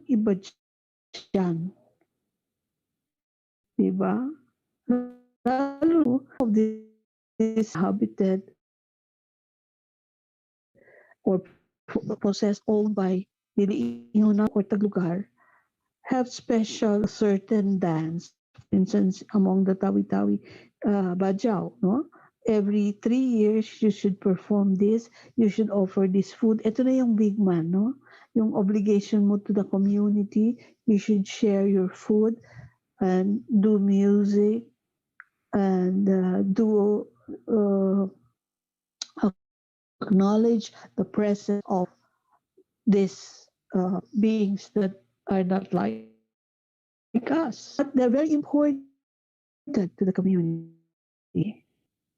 iba diyan, 'di ba? Lalo of this habitat or possessed owned by niliingon or taglugar have special certain dance. For instance, among the Tawi-Tawi, Bajau, no? Every 3 years, you should perform this, you should offer this food. Ito na yung big man, no? Yung obligation mo to the community, you should share your food and do music and do uh, acknowledge the presence of these beings that are not like us. But they're very important to the community.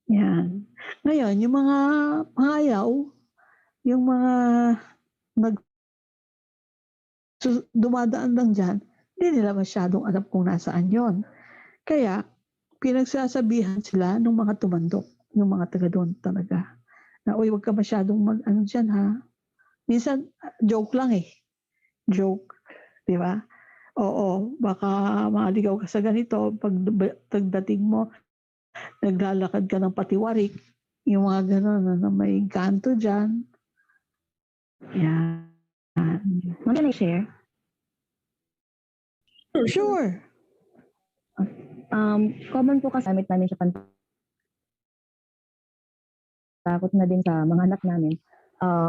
Yan. Ngayon, yung mga hayaw, yung mga nag dumadaan lang diyan, hindi nila masyadong alam kung nasaan yon. Kaya, pinagsasabihan sila ng mga tumandok, yung mga taga doon talaga. Na, uy, wag ka masyadong mag-ano dyan ha. Minsan, joke lang eh. Joke. Di ba? Oo, baka maaligaw ka sa ganito, pagdating mo, naglalakad ka ng patiwarik, yung mga gano'n na may kanto dyan. Yan. Can I share? Sure. Common po kasi gamit namin siya pantakot na din sa mga anak namin.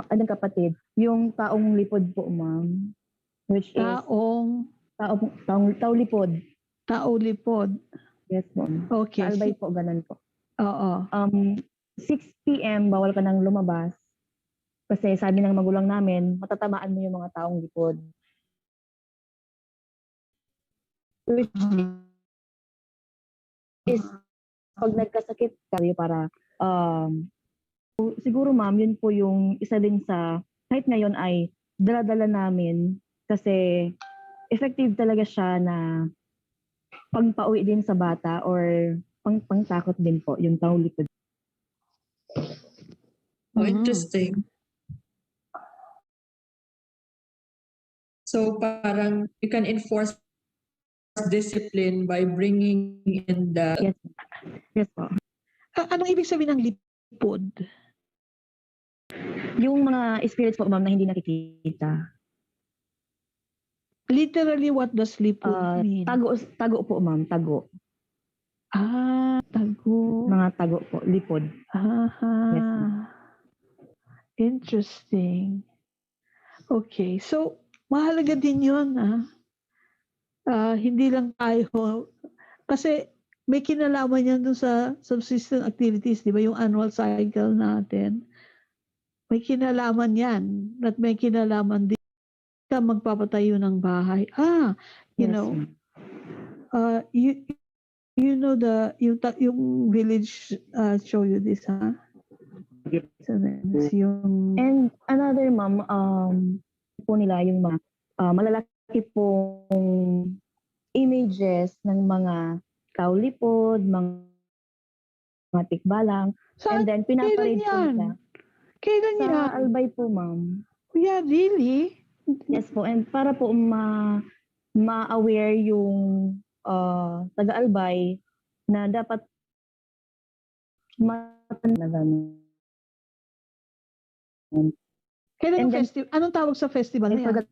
Anong kapatid, yung taong lipod po, ma'am. Which is tao lipod. Tao lipod. Yes po. Okay. Sa Albay po, ganun po. Oo. 6 p.m. bawal ka nang lumabas. Kasi sabi ng magulang namin, matatamaan mo yung mga taong lipod. Which is, pag nagkasakit kayo para, siguro ma'am, yun po yung isa din sa, kahit ngayon ay dala-dala namin kasi effective talaga siya na pagpauwi din sa bata or pangtakot din po yung taong lipod. Oh, interesting. So parang you can enforce discipline by bringing in the... Yes po. Anong ibig sabihin ng lipod? Yung mga spirits po, ma'am, na hindi nakikita. Literally, what does lipod mean? Tago po, ma'am. Tago. Tago. Mga tago po. Lipod. Yes, interesting. Okay. So, mahalaga din yun. Hindi lang tayo. Kasi may kinalaman yan dun sa subsistence activities. Di ba? Yung annual cycle natin. May kinalaman yan. At may kinalaman din ka magpapatayo ng bahay. You know, you know yung village show you this, ha? And another, ma'am, po nila yung mga malalaki pong images ng mga tao lipod, mga tikbalang. And then pinaparade po nila. Kailan yan? Sa Albay po, ma'am. Yeah, really? Yes po. And para po ma-aware yung taga-Albay na dapat matanda gano'n. Kailan yung festival? Anong tawag sa festival na yan?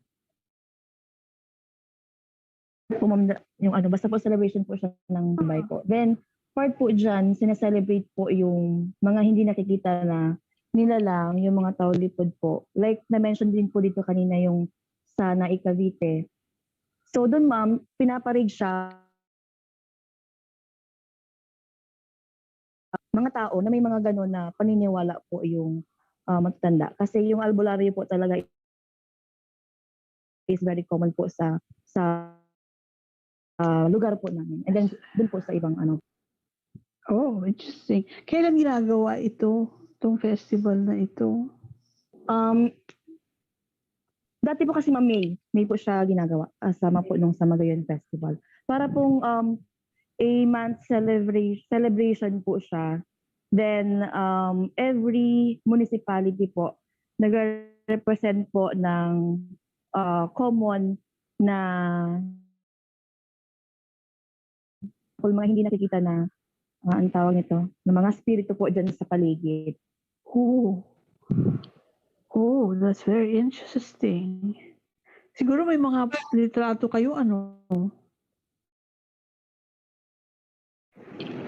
Po, ma'am, yung basta po celebration po siya ng Albay po. Then, part po dyan, sineselebrate po yung mga hindi nakikita na nilalang, yung mga tao lipod po. Like, na-mention din po dito kanina yung sa Naik Cavite. So, doon, ma'am, pinaparade siya mga tao na may mga gano'n na paniniwala po yung matatanda. Kasi yung albularyo po talaga is very common po sa lugar po namin. And then, doon po sa ibang Oh, interesting. Kailan ginagawa itong festival na ito? Dati po kasi May po siya ginagawa kasama po nung sa Magayon Festival. Para pong a month celebration po siya. Then every municipality po nagre-represent po ng common na kung mga hindi nakikita na ang tawag nito, na mga spirito po dyan sa paligid. Oh. Oh, that's very interesting. Siguro may mga litrato kayo, ano?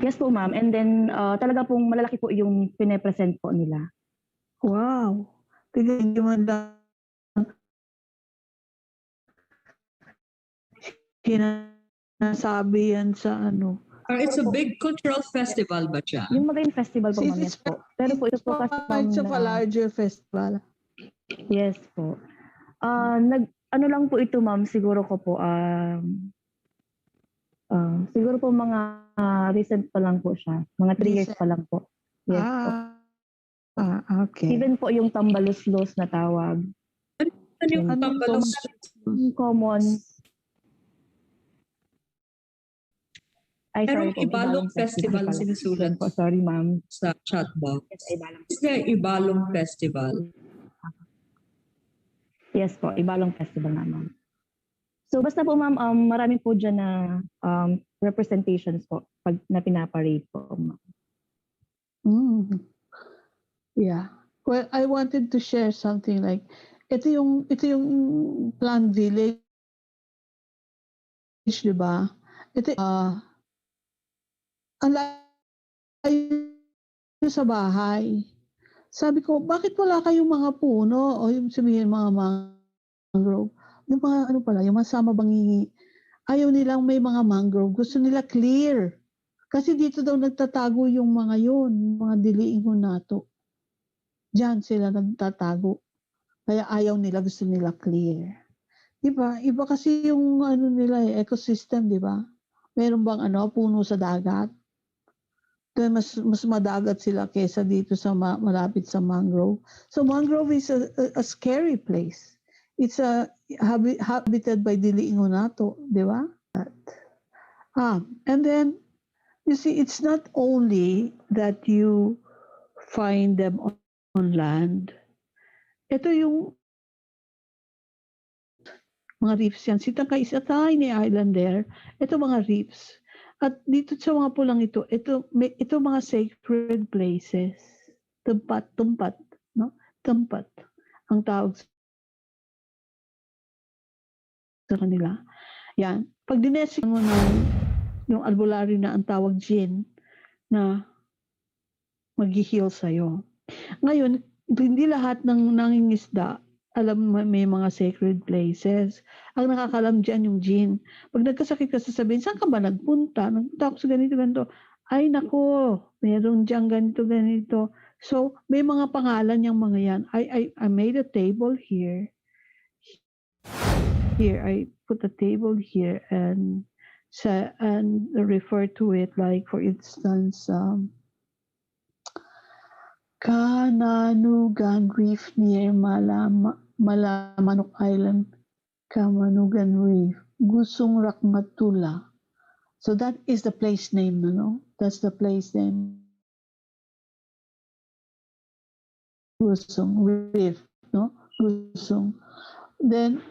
Yes po, ma'am. And then, talaga pong malalaki po yung pine-present po nila. Wow. Tignan niyo man lang sinasabi yan sa ano. It's a big cultural festival ba siya? Yung Magayon Festival po, ma'am, yes po. Pero po ito po kasi, ma'am, It's of a larger festival. yes po. Ano lang po ito, ma'am, siguro ko po, siguro po mga recent pa lang po siya. Mga 3 years pa lang po. Yes po. Okay. Even po yung tambaluslos na tawag. Ano yung Anong tambalos? Yung common. Ay, sorry Merong po. Ibalong Festival pala. sinusulat Yes po, sorry, ma'am. sa chat box. Yes, Ibalong. Is there Ibalong Festival? Yes po, Ibalong Festival na, ma'am. So basta po, ma'am, marami po dyan na representations po pag na pinaparade po, ma'am. Yeah. Well, I wanted to share something like ito yung planned village, 'di ba? Ito ang layo sa bahay. Sabi ko, bakit wala kayong mga puno o yung sabihin mga mangrove? Yung mga ano pala, yung masama bangi. Ayaw nilang may mga mangrove. Gusto nila clear. Kasi dito daw nagtatago yung mga yun, mga diliingon nato. Diyan sila nagtatago. Kaya ayaw nila, gusto nila clear. Diba? Iba kasi yung ano nila ecosystem, di ba? Meron bang puno sa dagat? Then mas madagat sila kaysa dito sa malapit sa mangrove. So mangrove is a scary place. It's habited by diliingon nato, di ba? And then you see, it's not only that you find them on land. Ito yung mga reefs yan. Sitangkay is a tiny island there. Ito mga reefs. At dito sa mga pulang ito mga sacred places. Tumpat, no? Tumpat ang tawag sa kanila. Yan. Pag dinesik mo na yung albularyo na ang tawag jinn na mag-heal sa'yo. Ngayon, hindi lahat ng nangingisda alam may mga sacred places. Ang nakakalam dyan yung jinn. Pag nagkasakit ka, sasabihin, saan ka ba nagpunta? Nagpunta ako sa ganito. Ay, nako, meron dyan ganito. So, may mga pangalan yung mga yan. I made a table here. Here, I put a table here and refer to it like, for instance, Kananugan Reef near Malamanok Island, Kamanugan Reef, Gusong Rakmatula. So that is the place name, no? That's the place name. Gusong Reef, no? Gusong. Then,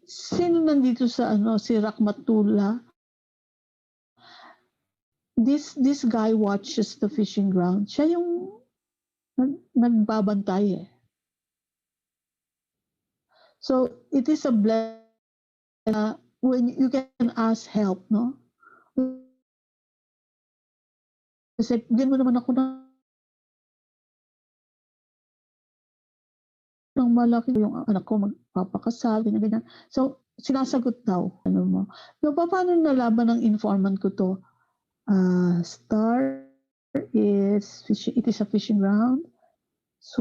sino nandito sa si Rakmatula? This guy watches the fishing ground. Siya yung nagbabantay eh. So it is a blessing when you can ask help, no? Kasi bigyan mo naman ako ng malaki yung anak ko magpapakasal, ganyan. So sinasagot daw, ano mo. So paano nalaban ng informant ko to? Star is fishing. It is a fishing ground. So,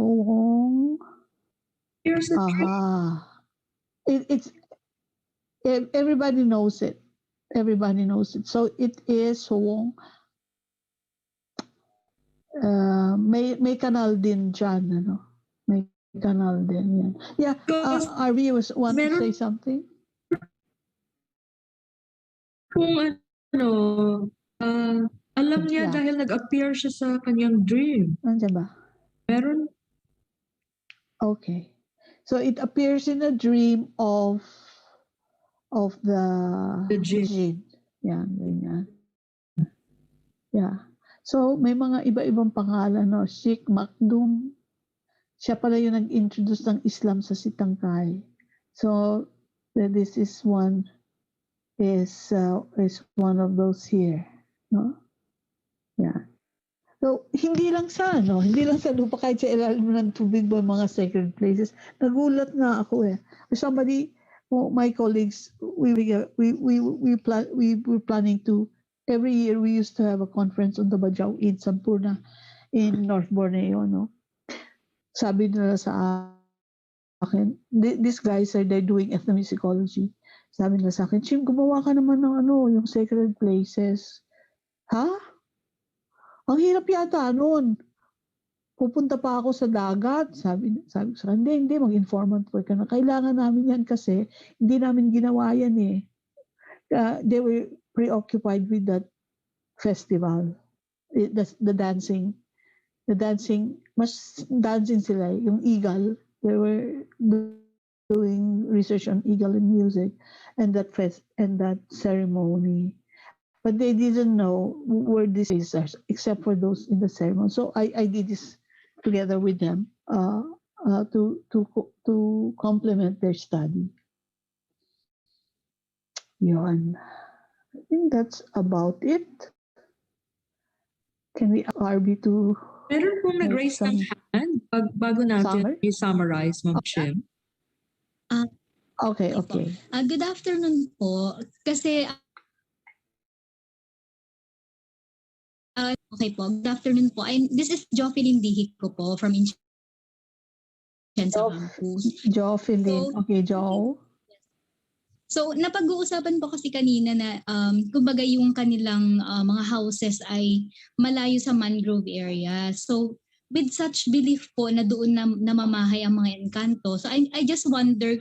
Here's the trick. It's everybody knows it. Everybody knows it. So it is may kanal din dyan, ano? May kanal din yan. Yeah, Arby want to say something? Kung alam niya dahil nag-appear siya sa kanyang dream. Nandiyan ba? Meron. Okay. So it appears in a dream of the jinn. jinn. Yan, ganyan. Yeah. So may mga iba-ibang pangalan, no? Sheikh Makdum. Siya pala yung nag-introduce ng Islam sa Sitangkay. So this is one of those here, no? Yeah. So hindi lang sa lupa, kahit sa ilalim ng tubig ba mga sacred places. Nagulat nga ako eh. My colleagues, we were planning to, every year we used to have a conference on the Bajau in Sampurna in North Borneo, no? Sabi nila sa akin, these guys they're doing ethnomusicology. Sabi nila sa akin, Chim, gumawa ka naman ng yung sacred places. Ha? Ang hirap yata nun. Pupunta pa ako sa dagat. Sabi sa hindi, mag-informant work ka na. Kailangan namin yan kasi hindi namin ginawa yan eh. They were preoccupied with that festival. The dancing. Mas dancing sila. Yung eagle. They were doing research on eagle and music and that ceremony. But they didn't know where these are, except for those in the ceremony. So I did this together with them to complement their study. Yun. I think that's about it. Can we RB to Meron pong nag-raise ng hand bago natin i-summarize, Ma'am Chim. Okay. Good afternoon po. Kasi okay po. Good afternoon po. This is Jocelyn Dihico po from Inchensa Campus. Jocelyn. Okay, Jo. So, napag-uusapan po kasi kanina na kumbaga yung kanilang mga houses ay malayo sa mangrove area. So, with such belief po na doon na namamahay ang mga engkanto. So, I just wonder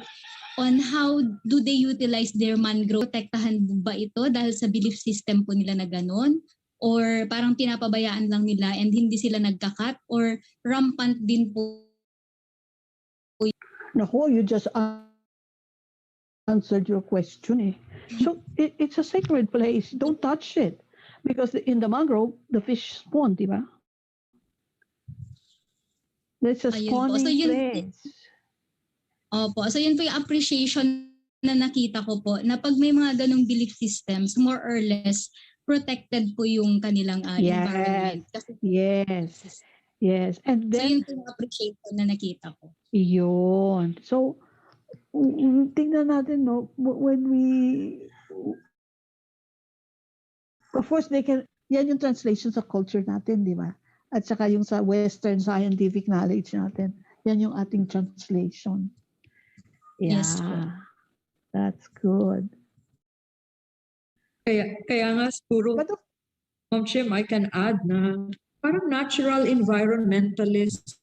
on how do they utilize their mangrove? Protektahan ba ito dahil sa belief system po nila na gano'n? Or parang pinapabayaan lang nila and hindi sila nagkakat? Or rampant din po? Naku, you just answered your question. So it's a sacred place. Don't touch it. Because in the mangrove, the fish spawn, di ba? That's a spawning place. Opo. So yun po yung appreciation na nakita ko po, na pag may mga ganong belief systems, more or less, protected po yung kanilang environment. Kasi, yes. And then, so yun po yung appreciation na nakita ko. Yun. So, tingnan natin, no, when of course, yan yung translation sa culture natin, di ba? At saka yung sa Western scientific knowledge natin. Yan yung ating translation. Yeah. Yes, that's good. Kaya nga siguro, Ma'am Chim, I can add na parang natural environmentalists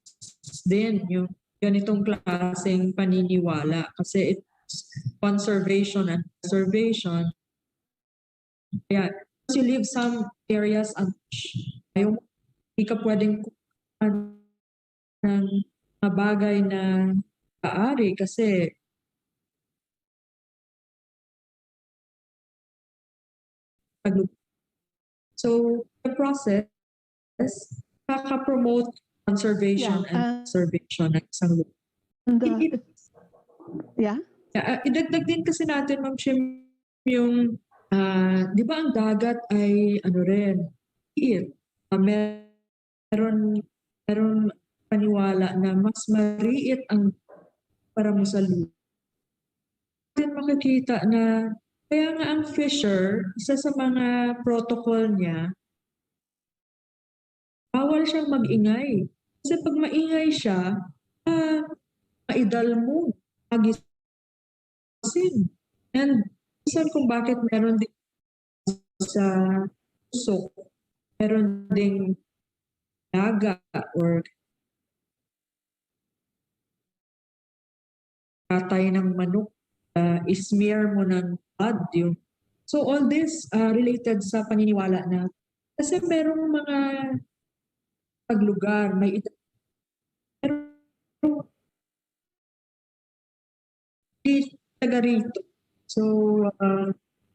din yung ganitong klaseng paniniwala kasi it's conservation and preservation. Kaya once you leave some areas untouched, hindi ka pwedeng ng mga bagay na paari kasi so the process nakaka-promote conservation and preservation ng isang lugar. Idagdag din kasi natin, Ma'am Chim, yung di ba ang dagat ay meron paniwala na mas maliit ang para mo sa lupa. Natin makikita na kaya nga ang fisher, isa sa mga protocol niya, bawal siyang mag-ingay. Kasi pag maingay siya, maidal mo, magising. And minsan kung bakit meron din sa usok, meron ding daga or katay ng manok, ismear mo ng blood yung. So all this related sa paniniwala na kasi merong mga paglugar, may taga rito. So,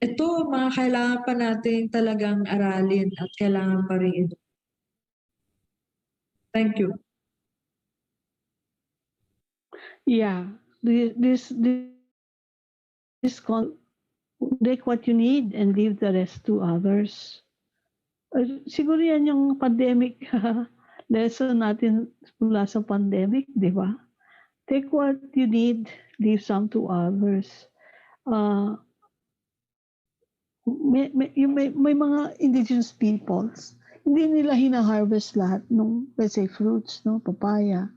ito, mga kailangan pa natin talagang aralin at kailangan pa rin ito. Thank you. Yeah, this take what you need and leave the rest to others. Siguro yan yung pandemic lesson natin mula sa pandemic, di ba? Take what you need, leave some to others. May mga indigenous peoples, hindi nila hina-harvest lahat ng, let's say, fruits, no? Papaya.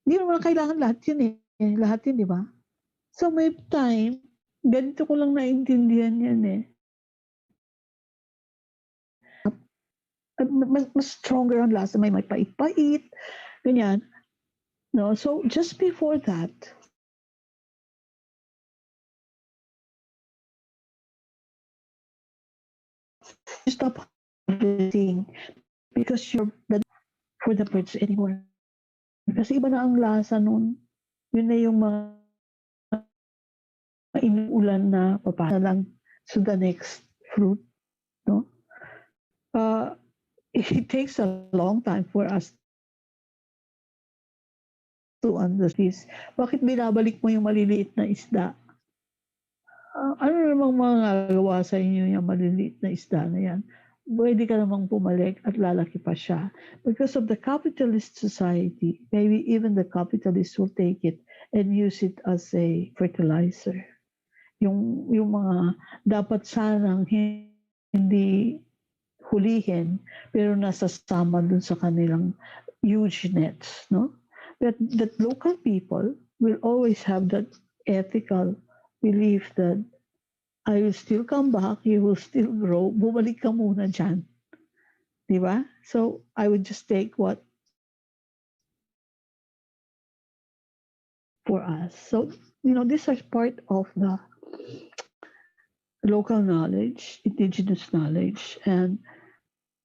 Hindi naman kailangan lahat yun eh. Lahat yun, di ba? So may time, ganito ko lang naintindihan yan eh. Mas stronger ang lasa, may pait-pait, ganyan. No, so just before that, you stop harvesting because you're not for the birds anymore. Kasi iba na ang lasa nun. Yun na yung mga inuulan na papasa lang to the next fruit. No? It takes a long time for us to understand. Bakit binabalik mo yung maliliit na isda? Ano namang magagawa sa inyo yung maliliit na isda na yan? Pwede ka namang pumalik at lalaki pa siya. Because of the capitalist society, maybe even the capitalists will take it and use it as a fertilizer. Yung mga dapat sanang hindi hulihin, pero nasasama dun sa kanilang huge nets, no? That local people will always have that ethical belief that I will still come back, you will still grow, bumalik ka muna dyan. Di ba? So, I would just take what for us. So, these are part of the local knowledge, indigenous knowledge, and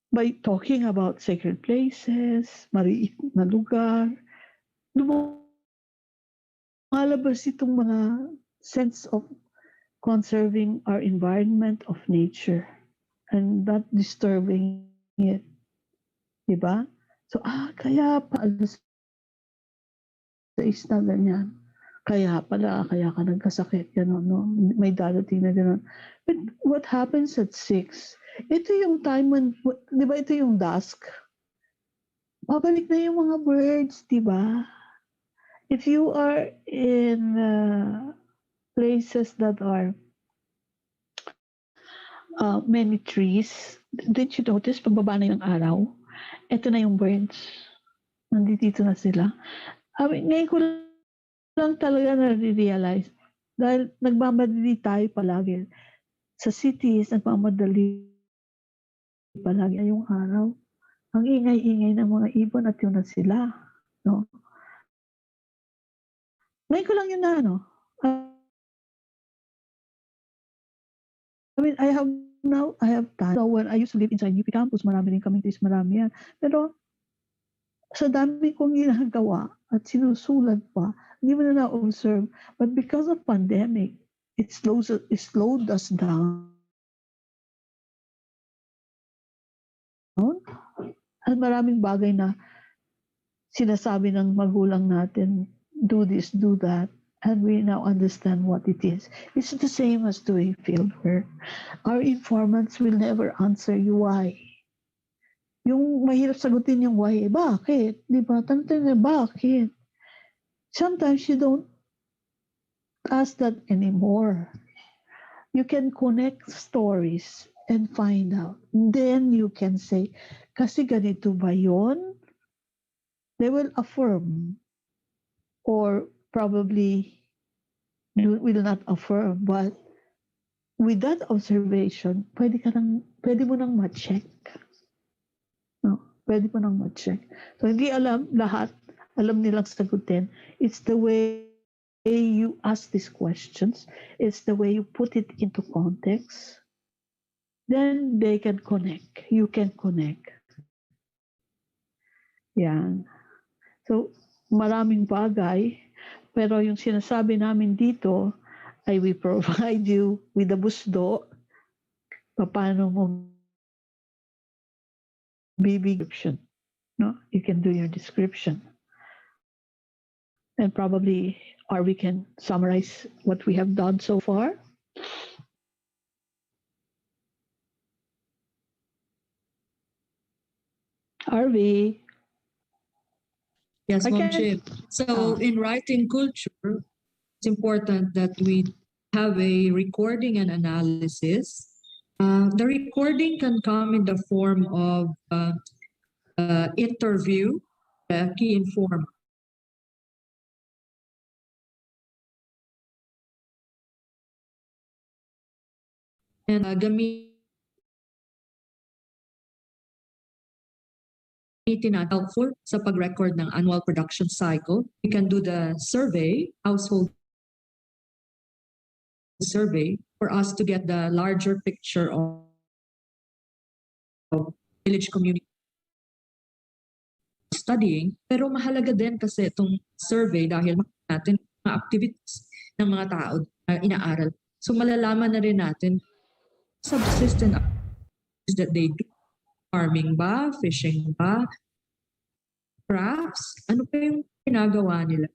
by talking about sacred places, mariit na lugar, lumalabas itong mga sense of conserving our environment of nature and not disturbing it. Diba? So, kaya paalas sa isda ganyan. Kaya ka nagkasakit, gano'n, no? May dadating na gano'n. But what happens at 6? Ito yung time when, di ba ito yung dusk? Babalik na yung mga birds, di ba? If you are in places that are many trees, did you notice, pagbaba na yung araw, ito na yung birds. Nandito na sila. Ngayon ko lang talaga na-realize dahil nagmamadali tayo palagi. Sa cities, nagmamadali palagi yung araw. Ang ingay-ingay ng mga ibon at yun na sila. No? Ngayon ko lang yun na, I have time. So when I used to live inside UP campus, marami rin kaming trees, marami yan. Pero sa dami kong ginagawa at sinusulat pa, hindi mo na na-observe. But because of pandemic, it slowed us down. At maraming bagay na sinasabi ng magulang natin, do this, do that. And we now understand what it is. It's the same as doing field work. Our informants will never answer you why. Yung mahirap sagutin yung why, bakit? Di ba? Tanong na, bakit? Sometimes you don't ask that anymore. You can connect stories and find out. Then you can say, kasi ganito ba yun? They will affirm or probably will not affirm, but with that observation, pwede mo nang ma-check. No, pwede mo nang ma-check. So hindi lahat alam nilang sagutin. It's the way you ask these questions. It's the way you put it into context. Then they can connect. You can connect. Yan. So, maraming bagay, pero yung sinasabi namin dito ay we provide you with the busdo, paano mo description. No? You can do your description. And probably, or we can summarize what we have done so far. RV. Yes, Ma'am Again. Chip. So in writing culture, it's important that we have a recording and analysis. The recording can come in the form of interview, key inform. And gamitin natin helpful sa pag-record ng annual production cycle. We can do the survey, household survey, for us to get the larger picture of village community studying. Pero mahalaga din kasi itong survey dahil makikita natin mga activities ng mga tao na inaaral. So malalaman na rin natin subsistence activities that they do. Farming ba? Fishing ba? Crafts? Ano pa yung ginagawa nila?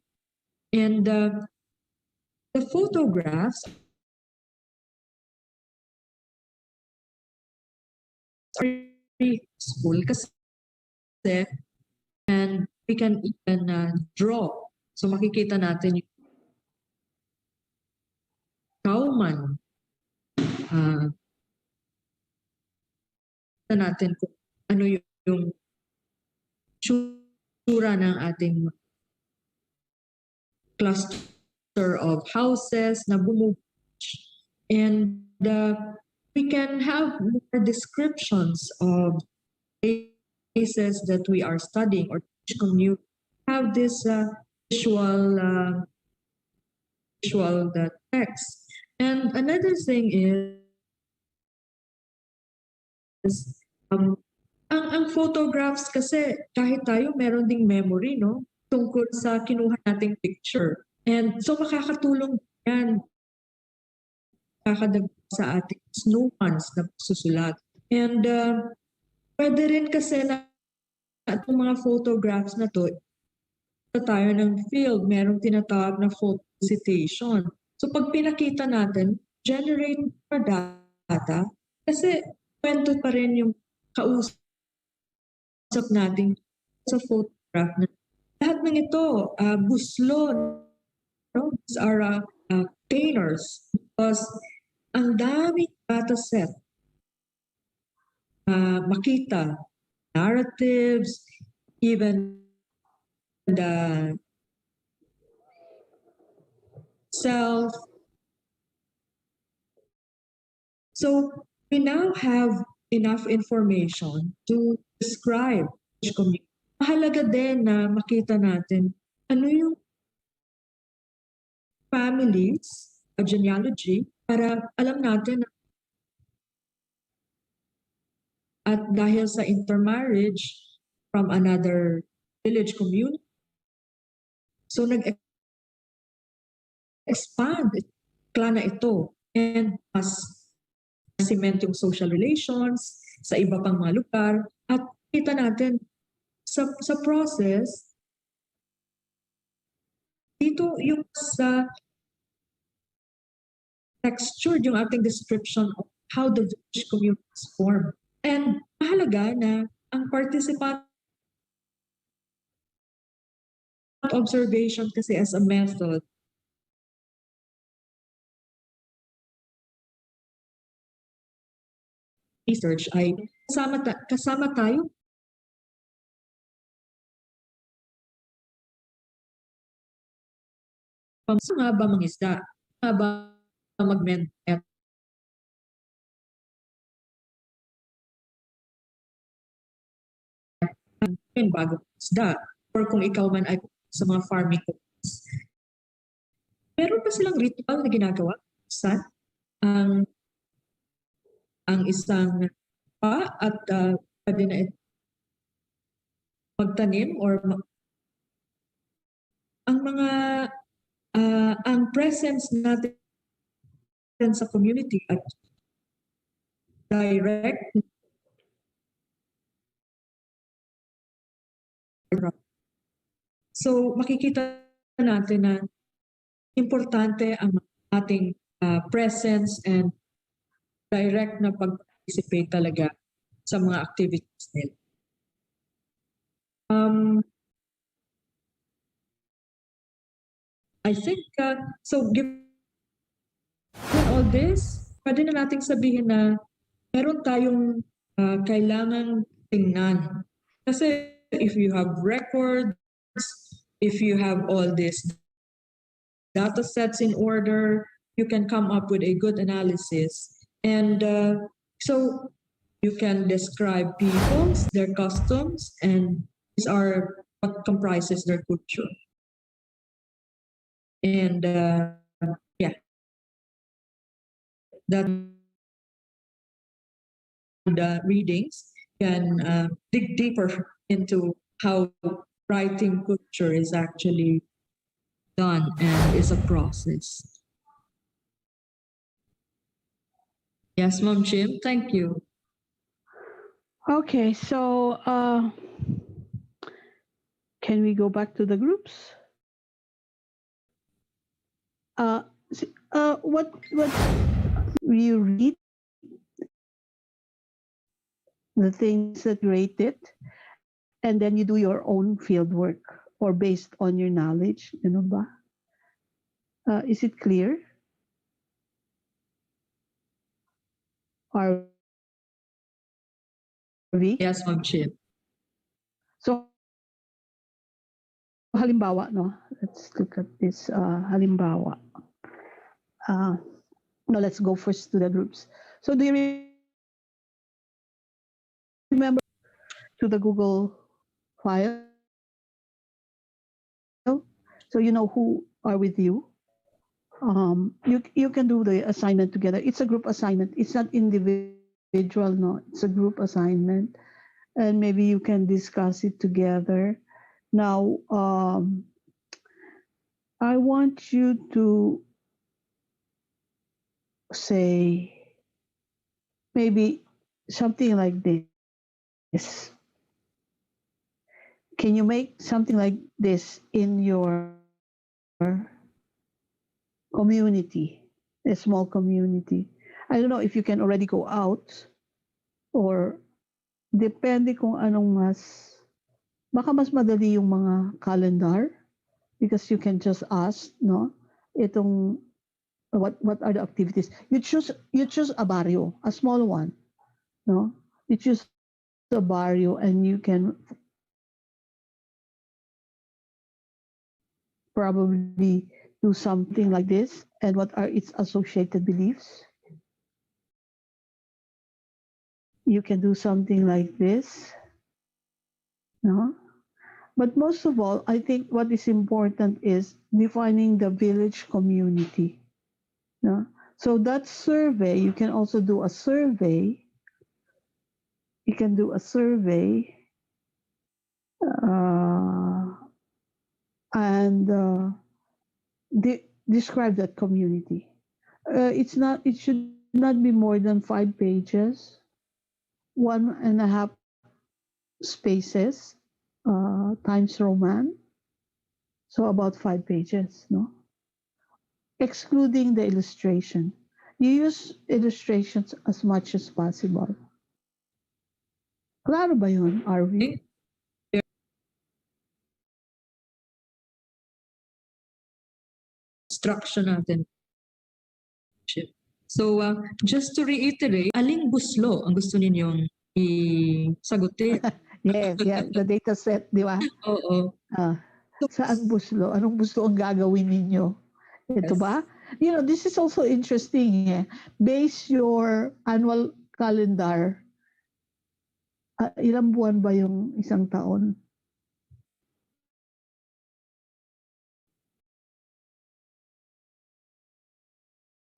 And the photographs are very useful kasi and we can even draw. So makikita natin yung kauman. Natin kung ano yung tsura ng ating cluster of houses na bumubuo. And we can have more descriptions of places that we are studying or community. Have this visual text. And another thing is ang photographs kasi kahit tayo meron ding memory, no? Tungkol sa kinuha nating picture. And so makakatulong yan kakadagdag sa ating nuance na susulat. And pwede rin kasi na itong mga photographs na to, tayo ng field, merong tinatawag na photo citation. So pag pinakita natin, generate pa data kasi kwento pa rin yung kausap natin sa photograph na lahat ng ito, buslo, no? These are containers because ang daming data set makita, narratives, even the self. So we now have enough information to describe each community. Mahalaga din na makita natin ano yung families, a genealogy, para alam natin at dahil sa intermarriage from another village community, so nag-expand clan na ito and mas cement yung social relations sa iba pang mga lugar at kita natin sa process dito yung sa textured yung ating description of how the village community is formed. And mahalaga na ang participant observation kasi as a method research ay kasama tayo nga ba mangisda? Nga ba mag-med-et? Yung bagong isda? Or kung ikaw man ay sa mga farming companies. Meron pa silang ritual na ginagawa? Saan? Ang isang pa at pwede na magtanim or ang mga ang presence natin sa community at direct so makikita natin na importante ang ating presence and direct na pag-participate talaga sa mga activities nila. I think, so given all this, pwede na nating sabihin na meron tayong kailangang tingnan. Kasi if you have records, if you have all these data sets in order, you can come up with a good analysis. And so you can describe peoples, their customs, and these are what comprises their culture. And yeah, that the readings can dig deeper into how writing culture is actually done and is a process. Yes, Mom Jim, thank you. Okay, so can we go back to the groups? What you read the things that you rate it, and then you do your own field work or based on your knowledge, ba? Is it clear? Are we? Yes, Mom Jim. So halimbawa, no? Let's look at this halimbawa. No, let's go first to the groups. So do you remember to the Google file? So you know who are with you. You can do the assignment together. It's a group assignment. It's not individual, no. It's a group assignment, and maybe you can discuss it together. Now, I want you to say maybe something like this. Can you make something like this in your community, a small community? I don't know if you can already go out or depende kung anong baka mas madali yung mga calendar because you can just ask, no? Itong what are the activities? You choose a barrio, a small one, no? You choose a barrio and you can probably do something like this. And what are its associated beliefs? You can do something like this, no? But most of all, I think what is important is defining the village community. No? So that survey, you can also do a survey. You can do a survey and describe that community. It should not be more than 5 pages, 1.5 spaces times Roman. So about 5 pages, no? Excluding the illustration. You use illustrations as much as possible. Klaro ba yun, Arvin? Structure natin. So, just to reiterate, aling buslo ang gusto ninyong isagutin? Yes, the data set, di ba? Oo. Saan buslo? Anong gusto ang gagawin ninyo? Ito Yes. ba? You know, this is also interesting. Base your annual calendar. Ilang buwan ba yung isang taon?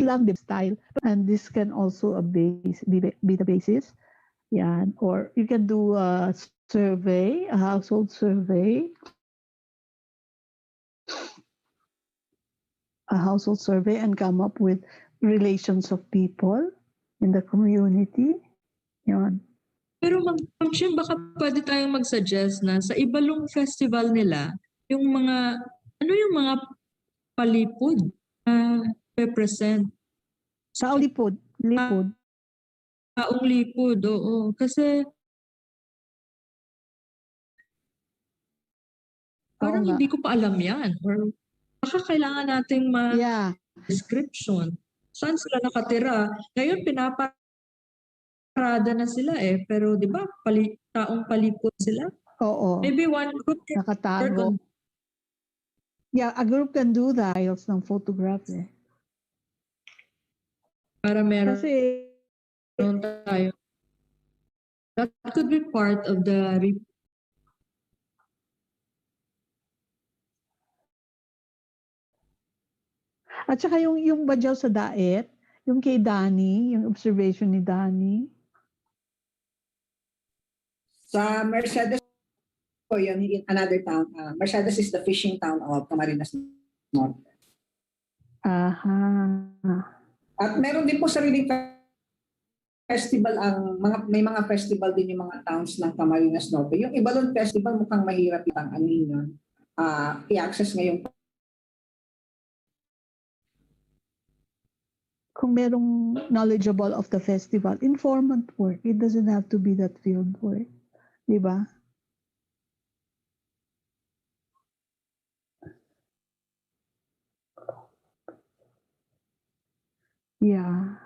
Lang the style. And this can also be the basis. Yan. Or you can do survey, a household survey. And come up with relations of people in the community. Yun. Pero Ma'am Shim, baka pwede tayong mag-suggest na sa Ibalong festival nila, yung mga, ano yung mga palipod na represent? Taong lipod. Taong lipod, oo. Kasi parang nga. hindi ko pa alam yan. Or baka kailangan nating Yeah. description. Saan sila nakatira? Ngayon, pinaparada na sila eh. Pero di ba, taong palipod sila? Oo. Maybe one group can work Nakatago. on. Yeah, a group can do that. Files ng photograph eh. Para meron Kasi tayo. That could be part of the at saka yung badyaw sa daet, yung kay Danny, yung observation ni Danny. Sa Mercedes po yun, in another town. Mercedes is the fishing town of Camarines Norte. Aha. At meron din po sariling festival may mga festival din yung mga towns ng Camarines Norte. Yung Ibalon Festival mukhang mahirap itang yun. I-access ngayon. Kung merong knowledgeable of the festival, informant work. It doesn't have to be that field work. Diba? Yeah.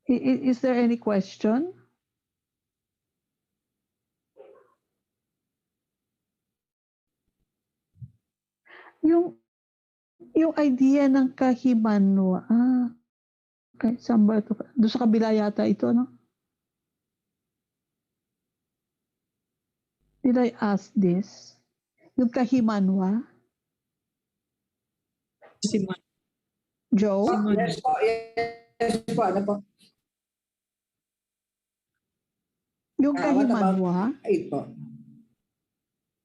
Is there any question? Yung idea ng kahimanwa. Okay, saan ba ito? Doon sa kabila yata ito, no? Did I ask this? Yung kahimanwa? Joe? Yes po, yes po. Ano po? Yung kahimanwa? Ito po.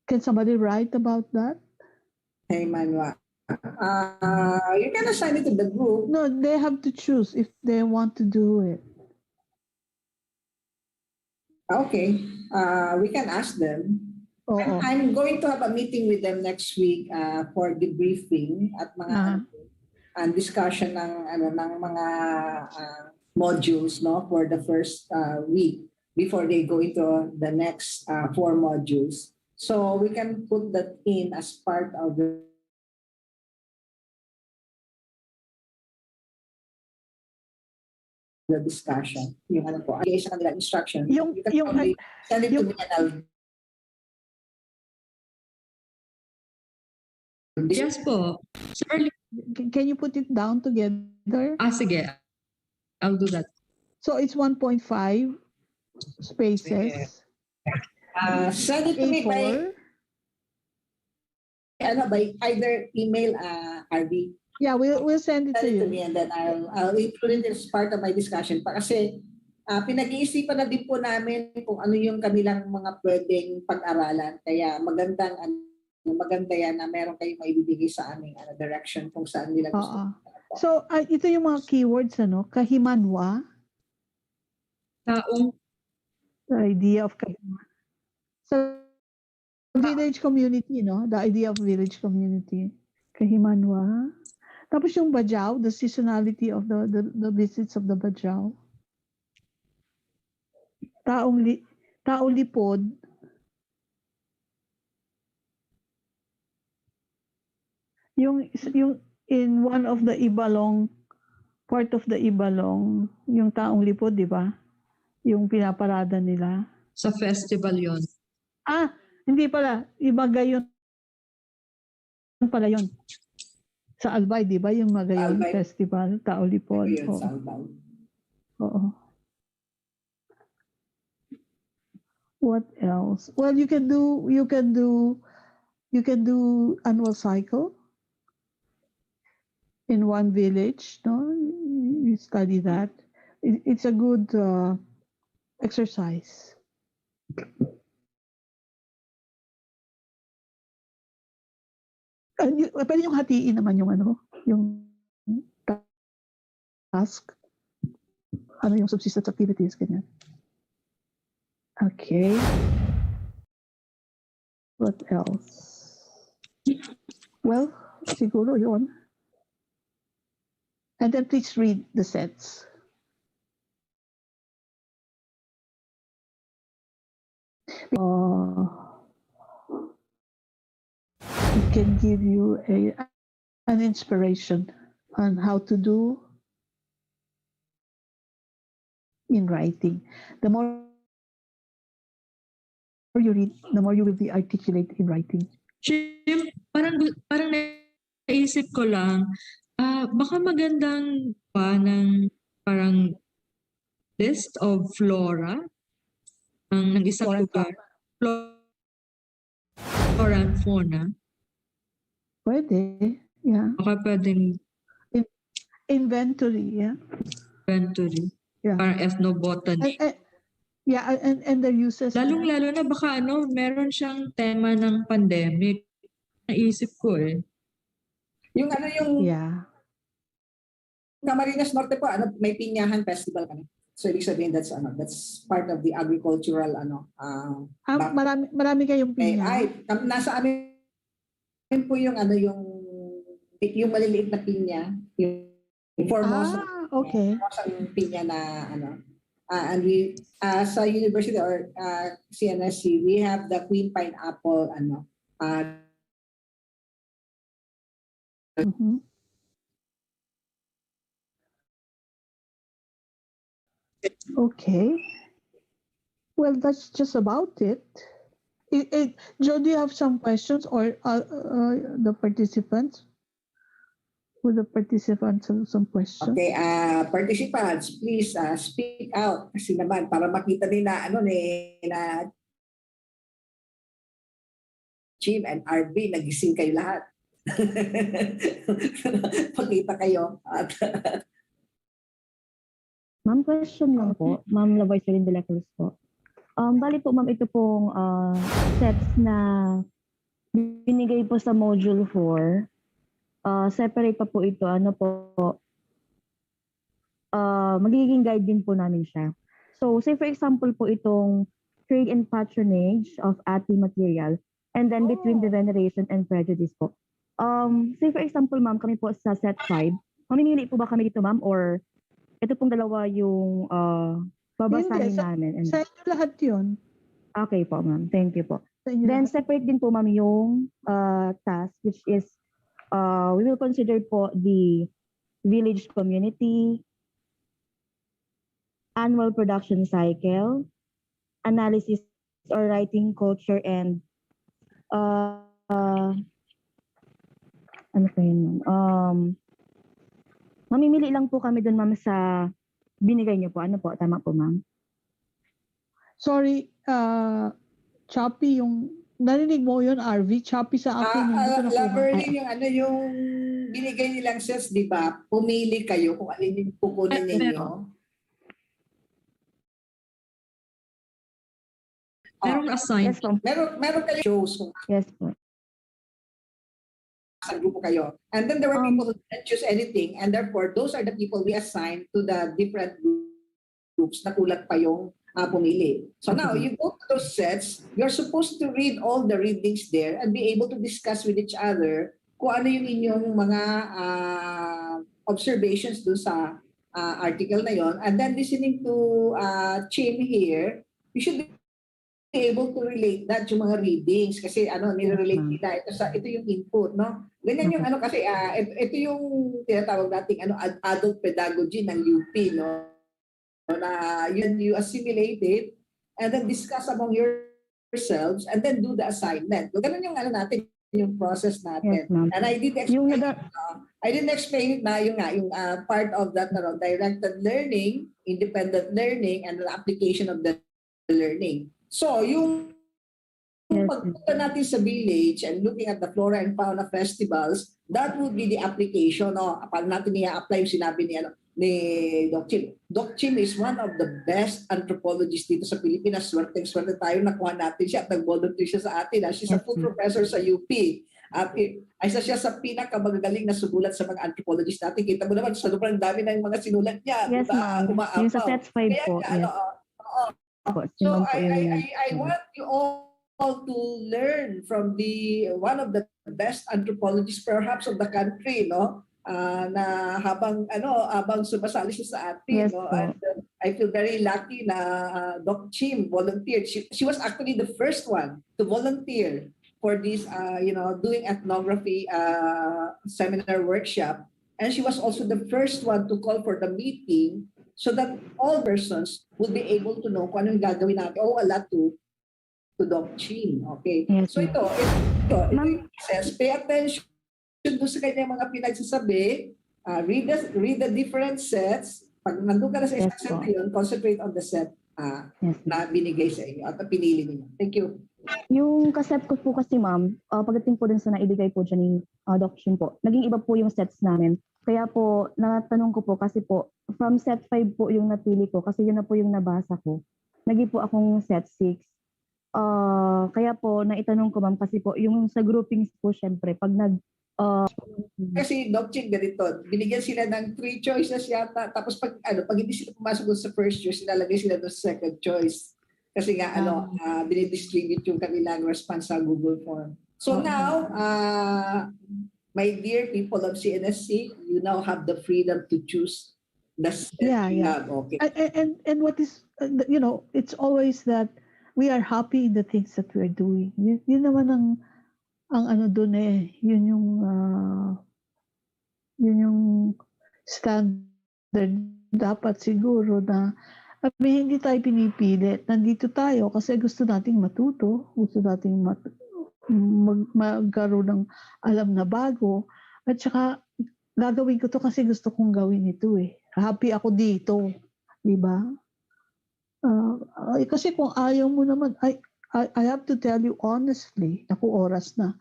Can somebody write about that? Kahimanwa. You can assign it to the group. No, they have to choose if they want to do it. Okay. We can ask them. Oo. I'm going to have a meeting with them next week for debriefing at mga and discussion ng mga modules, no, for the first week before they go into the next 4 modules. So we can put that in as part of the discussion. Yung ano po, sa kanila instruction. You can probably send it to me and I'll Yes po. Sir, can you put it down together? sige. I'll do that. So it's 1.5 spaces. send it to me by either email RV. Yeah, we'll send it to Send it to you. me and then I'll include it as part of my discussion. Kasi pinag-iisipan na din po namin kung ano yung kanilang mga pwedeng pag-aralan. Kaya maganda yan na meron kayong maibibigay sa aming direction kung saan nila gusto. So, ito yung mga keywords, kahimanwa. Taong The idea of kahimanwa. So, village community, no? The idea of village community. Kahimanwa. Tapos yung badyaw, the seasonality of the visits of the badyaw. Taong lipod. Yung in one of the Ibalong, part of the Ibalong, yung taong lipod, di ba? Yung pinaparada nila. sa festival yon. Hindi pala. Iba gayon pala yun. Sa Albay, di ba? Yung Magayon Albay. Festival, Tao Lipod. Oo. What else? Well, you can do annual cycle in one village, no? You study that. It's a good exercise. Pwede niyong hatiin naman yung yung task. Ano yung subsistence activities, ganyan. Okay. What else? Well, siguro yun. And then please read the sets. It can give you an inspiration on how to do in writing. The more you read, the more you will be articulate in writing. Jim, parang naisip ko lang, baka magandang pa ng parang list of flora ng isang Flora and lugar. Flora and fauna. Pwede, yeah. Baka pwedeng Inventory, yeah. inventory. Yeah. Parang ethnobotany. Yeah, and the uses. Lalong-lalo na baka meron siyang tema ng pandemic. Naisip ko eh. Yung Yeah. Camarines Norte po, may Pinyahan Festival kami. So ibig sabihin that's part of the agricultural Marami kayong pinya. Nasa amin po yung yung maliliit na pinya, yung foremost okay. Ang pinya na and we sa university or CNSC, we have the Queen Pineapple Mm-hmm. Okay. Well, that's just about it. Joe, do you have some questions or the participants? Would the participants have some questions? Okay, participants, please speak out kasi naman para makita nila na Jim and RB, nagising kayo lahat. Pakita kayo. Ma'am, question lang po. Ma'am Lavoy-Celine de la Cruz po. Bali po ma'am, ito pong sets na binigay po sa Module 4. Separate pa po ito. Magiging guide din po namin siya. So, say for example po itong trade and patronage of ati material and then between the veneration and prejudice po. Say for example ma'am, kami po sa set 5. Mamimili po ba kami dito ma'am or ito pong dalawa yung babasahin namin? Sa inyo lahat yun. Okay po ma'am, thank you po. Then separate din po ma'am yung task which is we will consider po the village community, annual production cycle, analysis or writing culture, and ano pa yun ma'am? Mamimili lang po kami dun ma'am sa binigay niyo po. Ano po? Tama po ma'am? Sorry, choppy yung narinig mo yun, RV? Choppy sa akin. Laverly, yung binigay nilang sets, di ba? Pumili kayo kung alin yung pupunin ninyo. Merong assigned. Yes po. Meron kayo shows kung Yes po. sa grupo kayo. And then there were people who didn't choose anything and therefore those are the people we assign to the different groups na kulat pa yung pumili. So now you go to those sets, you're supposed to read all the readings there and be able to discuss with each other kung ano yung inyong mga observations dun sa article na yon. And then listening to Chim here, you should be able to relate that yung mga readings kasi nire-relate nila ito yung input, no? Ganyan yung kasi ito yung tinatawag nating adult pedagogy ng UP, no? Na you assimilate it and then discuss among yourselves and then do the assignment. So, ganun yung natin yung process natin. Yes, and I didn't explain it na yung part of that directed learning, independent learning, and the application of the learning. So, yung pagpunta natin sa village and looking at the flora and fauna festivals, that would be the application. Pag natin i-apply yung sinabi ni Doc Chim. Doc Chim is one of the best anthropologists dito sa Pilipinas. Swerte tayo, nakuha natin siya at nag-volunteer siya sa atin. She's a full professor sa UP. At isa siya sa pinakamagagaling na sumulat sa mga anthropologists natin. Kita mo naman, sa sobrang dami ng mga sinulat niya. Yes, diba? ma'am. Umaapaw. Yung sa set 5 Kaya po, nga, yes. oo. Po, si So ma'am po yung I want you all to learn from one of the best anthropologists perhaps of the country, no? Na habang sumasali siya sa atin, Yes no? po. And I feel very lucky na Doc Chim volunteered. She was actually the first one to volunteer for this doing ethnography seminar workshop, and she was also the first one to call for the meeting so that all persons would be able to know kung ano yung gagawin natin. Oh, a lot to Doc Chin. Okay. Yes, So ito yung process. Pay attention doon sa kanyang mga pinagsasabi. Read the different sets. Pag nandun ka na sa isang set na yun, concentrate on the set na binigay sa inyo at pinili niyo. Thank you. Yung kaset ko po kasi ma'am, pagdating po dun sa naibigay po dyan ni Doc Shin po, naging iba po yung sets namin. Kaya po, natanong ko po kasi po, from set 5 po yung napili ko kasi yun na po yung nabasa ko. Naging po akong set 6. Kaya po, naitanong ko ma'am kasi po, yung sa groupings po syempre, pag kasi Doc Chin ganito, binigyan sila ng 3 choices yata, tapos pag hindi sila pumasok doon sa first choice, nilalagay sila doon sa second choice. Kasi nga dinidistribute yung kanilang response sa Google Form. So now, my dear people of CNSC, you now have the freedom to choose the set you have. Okay. And what is, it's always that we are happy in the things that we're doing. Yun naman ang ano doon yun yung standard dapat siguro na hindi tayo pinipilit. Nandito tayo kasi gusto nating matuto, gusto nating magkaroon ng alam na bago. At saka, gagawin ko to kasi gusto kong gawin ito Happy ako dito. Diba? Kasi kung ayaw mo naman, I have to tell you honestly, oras na,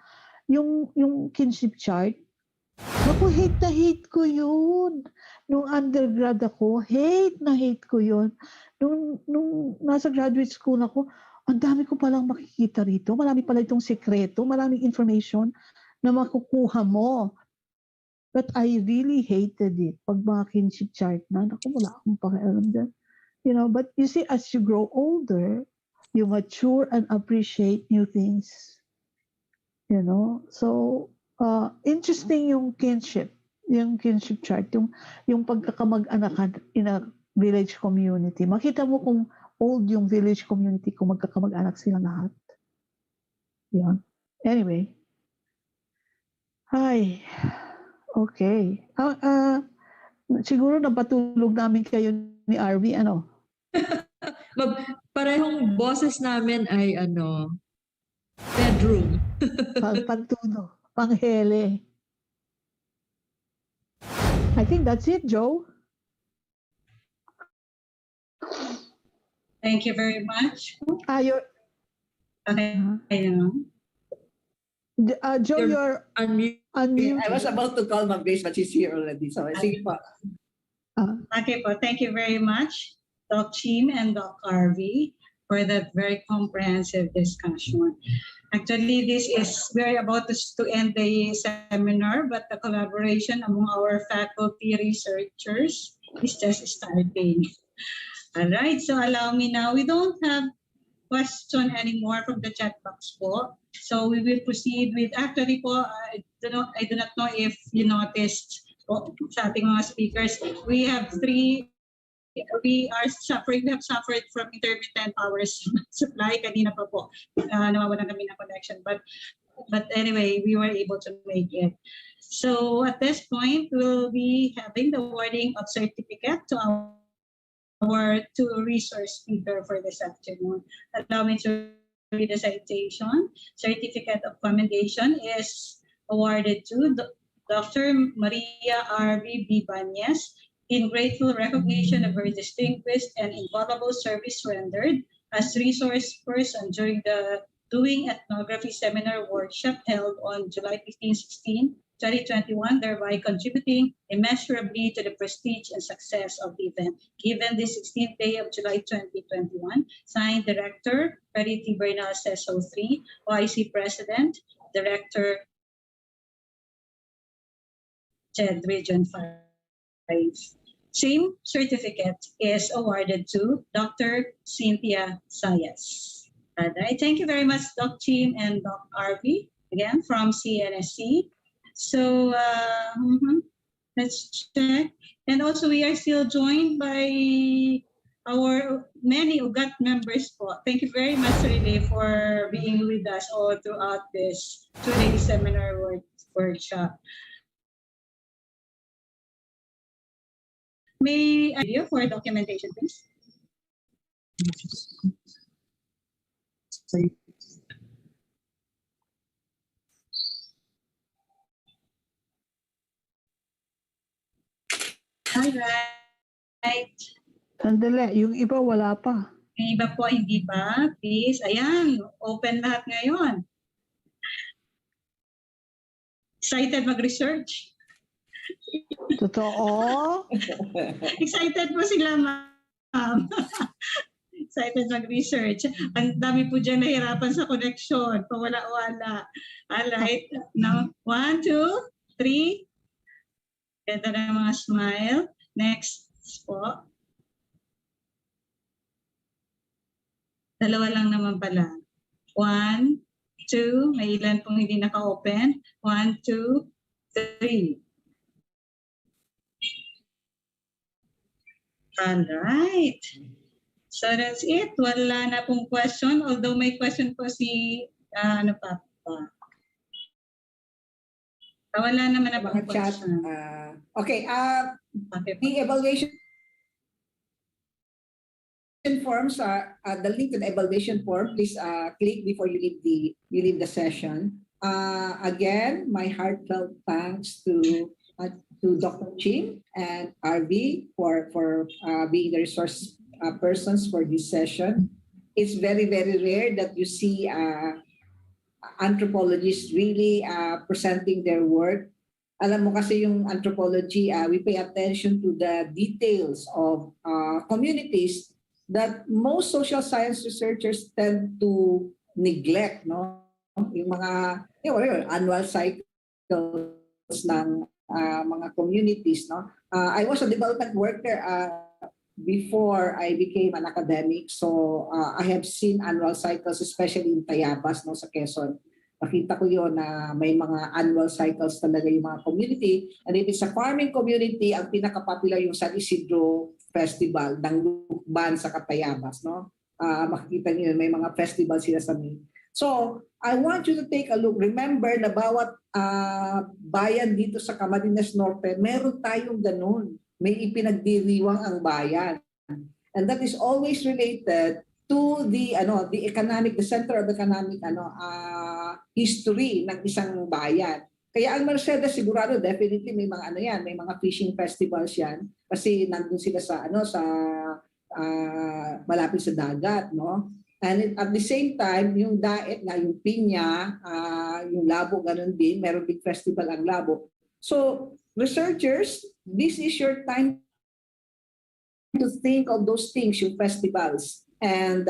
yung kinship chart, hate na hate ko yun. Nung undergrad ako, hate ko yun. Nung nasa graduate school ako, ang dami ko palang makikita rito. Marami pala itong sekreto, maraming information na makukuha mo. But I really hated it. Pag mga kinship chart na, wala akong pakialam dyan. But you see, as you grow older, you mature and appreciate new things. So, interesting yung kinship chart, yung pagkakamag-anakan in a village community. Makita mo kung old yung village community, kung magkakamag-anak sila lahat. Yan. Anyway. Hi. Okay. Siguro napatulog namin kayo ni RV, Parehong boses namin ay bedroom. Pagtuno, panghele. I think that's it, Joe. Thank you very much. You're Okay. Joe, you're unmuted. I was about to call Ma'am Grace, but she's here already. So, sige po. Okay po. Thank you very much, Doc Chim and Doc Harvey, for that very comprehensive discussion. Actually, we're about to end the seminar, but the collaboration among our faculty researchers is just starting. All right, so allow me now. We don't have question anymore from the chat box po. So we will proceed with, actually po, I do not know if you noticed po, sa ating mga speakers, we have we have suffered from intermittent power supply. Kanina pa po, nawawalan kami ng connection. But anyway, we were able to make it. So at this point, we'll be having the awarding of certificate to our two resource speaker for this afternoon. Allow me to read the citation. Certificate of commendation is awarded to Dr. Maria R.B. Banez in grateful recognition of her distinguished and invaluable service rendered as resource person during the Doing Ethnography Seminar Workshop held on July 15-16, 2021, thereby contributing immeasurably to the prestige and success of the event. Given the 16th day of July 2021, signed Director, Verity Bernal Seso 3, OIC President, Director CHED Region 5. Same certificate is awarded to Dr. Cynthia Sayas. All right. Thank you very much, Doc Chim and Doc Arby, again from CNSC. So let's check. And also we are still joined by our many UGAT members po. Thank you very much, Rene, for being with us all throughout this 2-day seminar workshop. May I video for documentation, please? All right. Sandali, yung iba wala pa. Yung iba po, hindi pa. Please, ayan, open lahat ngayon. Excited mag-research? Totoo? Excited po sila, ma'am. Excited mag-research. Ang dami po dyan nahirapan sa connection. Pawala-wala. Alright. Now, 1, 2, 3. Ganda na mga smile. Next po. Dalawa lang naman pala. 1, 2. May ilan pong hindi naka-open. 1, 2, 3. Alright. So that's it. Wala na pong question. Although may question po si, ano pa. Wala naman na pong Mga chat. question. Okay. Okay. The evaluation forms, the link to the evaluation form, please click before you leave the session. Again, my heartfelt thanks to Dr. Chim and RV for being the resource persons for this session. It's very, very rare that you see anthropologists really presenting their work. Alam mo kasi yung anthropology, we pay attention to the details of communities that most social science researchers tend to neglect, no? Yung mga annual cycles ng mga communities, no? I was a development worker before I became an academic, so I have seen annual cycles, especially in Tayabas, no, sa Quezon. Nakita ko yun na may mga annual cycles talaga yung mga community. And if it's a farming community, ang pinaka-popular yung San Isidro Festival ng Lukban sa Tayabas, no? Makikita niyo may mga festival sila sa May. So, I want you to take a look. Remember na bawat bayan dito sa Camarines Norte, meron tayong ganun. May ipinagdiriwang ang bayan. And that is always related to the economic, the center of economic history ng isang bayan. Kaya ang Mercedes sigurado definitely may mga may mga fishing festivals yan kasi nandun sila sa malapit sa dagat, no? And at the same time, yung daet nga, yung pinya, yung labo, ganun din, meron big festival ang labo. So, researchers, this is your time to think of those things, yung festivals. And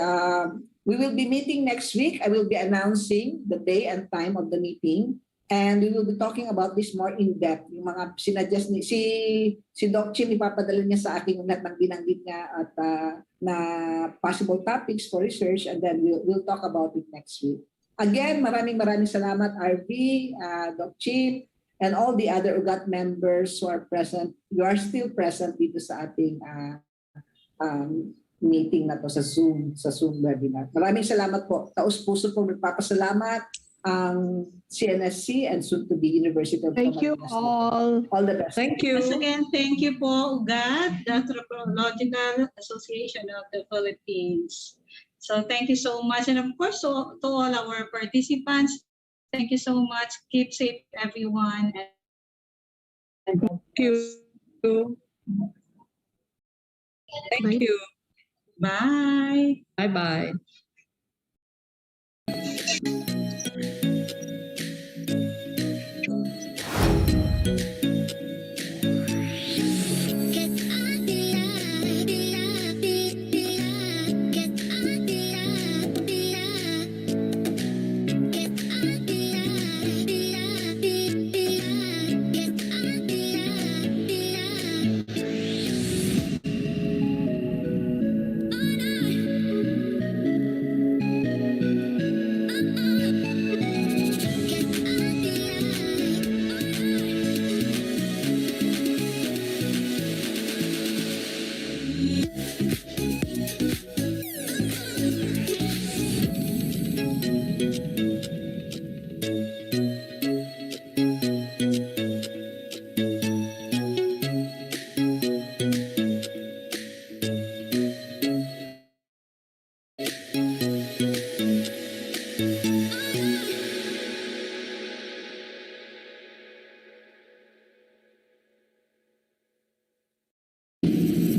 we will be meeting next week. I will be announcing the day and time of the meeting. And we will be talking about this more in-depth. Yung mga sinadjust ni si Doc Chim, ipapadala niya sa akin yung lahat ng binanggit niya at na possible topics for research, and then we'll talk about it next week. Again, maraming salamat RV, Doc Chim, and all the other UGAT members who are present. You are still present dito sa ating meeting na to sa Zoom webinar. Maraming salamat po. Taos-puso po nagpapasalamat ang CNSC and soon to be University of Thank you all. All the best. Thank you. Once again, thank you po, UGAT, the Anthropological Association of the Philippines. So thank you so much. And of course, to all our participants, thank you so much. Keep safe, everyone. Thank you. Thank you. Bye. Bye-bye.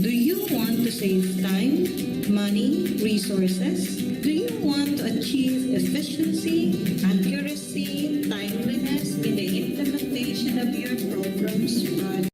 Do you want to save time, money, resources? Do you want to achieve efficiency, accuracy, timeliness in the implementation of your programs, projects?